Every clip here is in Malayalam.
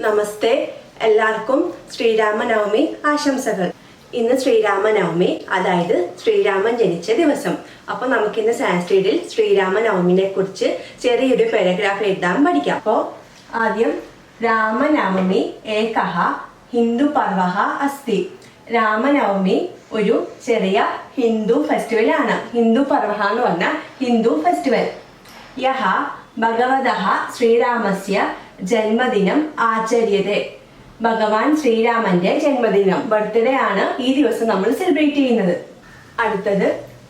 നമസ്തേ, എല്ലാവർക്കും ശ്രീരാമനവമി ആശംസകൾ. ഇന്ന് ശ്രീരാമനവമി, അതായത് ശ്രീരാമൻ ജനിച്ച ദിവസം. അപ്പൊ നമുക്കിന്ന് സാൻസ്ക്രിറ്റിൽ ശ്രീരാമനവമിനെ കുറിച്ച് ചെറിയൊരു പാരഗ്രാഫ് എഴുതാൻ പഠിക്കാം. അപ്പോ ആദ്യം രാമനവമി ഏകഃ ഹിന്ദു പർവഃ അസ്തി. രാമനവമി ഒരു ചെറിയ ഹിന്ദു ഫെസ്റ്റിവൽ ആണ്. ഹിന്ദു പർവഃ എന്ന് പറഞ്ഞാൽ ഹിന്ദു ഫെസ്റ്റിവൽ. യഹ ഭഗവതഃ ശ്രീരാമസ്യ ജന്മദിനം ആചര്യതേ. ഭഗവാൻ ശ്രീരാമന്റെ ജന്മദിനം, ബർത്ത്ഡേ ആണ് ഈ ദിവസം നമ്മൾ സെലിബ്രേറ്റ് ചെയ്യുന്നത്. അടുത്തത്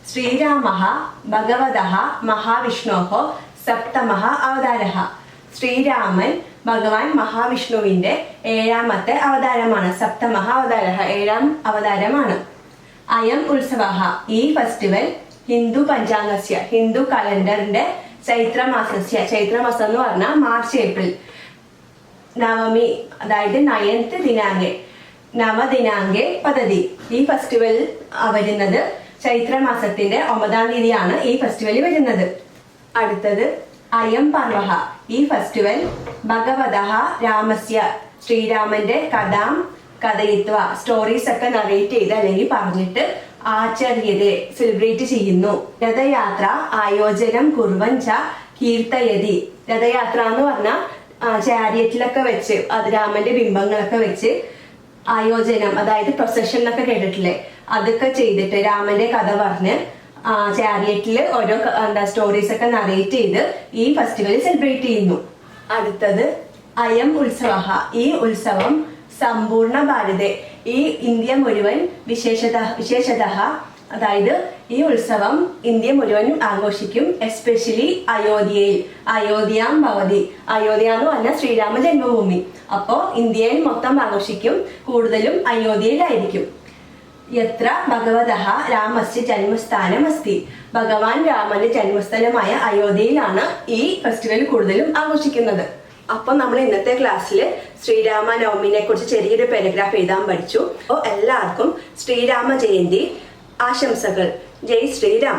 ശ്രീരാമഃ ഭഗവതഃ മഹാവിഷ്ണോഃ സപ്തമഃ അവതാരഃ. ശ്രീരാമൻ ഭഗവാൻ മഹാവിഷ്ണുവിന്റെ ഏഴാമത്തെ അവതാരമാണ്. സപ്തമഃ അവതാരഃ, ഏഴാം അവതാരമാണ്. അയം ഉത്സവഃ, ഈ ഫെസ്റ്റിവൽ ഹിന്ദു പഞ്ചാംഗസ്യ, ഹിന്ദു കലണ്ടറിന്റെ ചൈത്രമാസസ്യ, ചൈത്രമാസം എന്ന് പറഞ്ഞാൽ മാർച്ച് ഏപ്രിൽ നവമി, അതായത് 9th ദിനാങ്കെ, നവദിനാങ്കെ പദ്ധതി. ഈ ഫെസ്റ്റിവൽ വരുന്നത് ചൈത്രമാസത്തിന്റെ 9ാം തീയതിയാണ് ഈ ഫെസ്റ്റിവൽ വരുന്നത്. അടുത്തത് അയം പർവഃ, ഈ ഫെസ്റ്റിവൽ ഭഗവതഃ രാമസ്യ, ശ്രീരാമന്റെ കഥാം കഥയിത്വ, സ്റ്റോറീസ് ഒക്കെ നറേറ്റ് ചെയ്ത് അല്ലെങ്കിൽ പറഞ്ഞിട്ട് ആചര്യതേ, സെലിബ്രേറ്റ് ചെയ്യുന്നു. രഥയാത്ര ആയോജനം കുർവൻ ച കീർത്തയതി. രഥയാത്ര എന്ന് പറഞ്ഞാൽ ചാരിയറ്റിലൊക്കെ വെച്ച് അത് രാമന്റെ ബിംബങ്ങളൊക്കെ വെച്ച് ആയോജനം, അതായത് പ്രൊസഷൻ എന്നൊക്കെ കേട്ടിട്ടില്ലേ, അതൊക്കെ ചെയ്തിട്ട് രാമന്റെ കഥ പറഞ്ഞ് ചാരിയറ്റില് ഓരോ സ്റ്റോറീസ് ഒക്കെ നറേറ്റ് ചെയ്ത് ഈ ഫെസ്റ്റിവൽ സെലിബ്രേറ്റ് ചെയ്യുന്നു. അടുത്തത് അയം ഉത്സവഃ, ഈ ഉത്സവം സമ്പൂർണ്ണ ഭാരതെ, ഈ ഇന്ത്യ മുഴുവൻ വിശേഷതഃ, അതായത് ഈ ഉത്സവം ഇന്ത്യ മുഴുവനും ആഘോഷിക്കും. എസ്പെഷ്യലി അയോധ്യയിൽ, അയോധ്യാം ഭവതി, അയോധ്യ എന്ന് പറഞ്ഞാൽ ശ്രീരാമ ജന്മഭൂമി. അപ്പോ ഇന്ത്യയിൽ മൊത്തം ആഘോഷിക്കും, കൂടുതലും അയോധ്യയിലായിരിക്കും. യത്ര ഭഗവതഃ രാമസ്യ ജന്മസ്ഥാനം അസ്തി, ഭഗവാൻ രാമന്റെ ജന്മസ്ഥലമായ അയോധ്യയിലാണ് ഈ ഫെസ്റ്റിവൽ കൂടുതലും ആഘോഷിക്കുന്നത്. അപ്പൊ നമ്മൾ ഇന്നത്തെ ക്ലാസ്സിൽ ശ്രീരാമനവമിനെ കുറിച്ച് ചെറിയൊരു പാരഗ്രാഫ് എഴുതാൻ പഠിച്ചു. അപ്പോൾ എല്ലാവർക്കും ശ്രീരാമ ജയന്തി ആശംസകൾ. ജയ് ശ്രീരാം.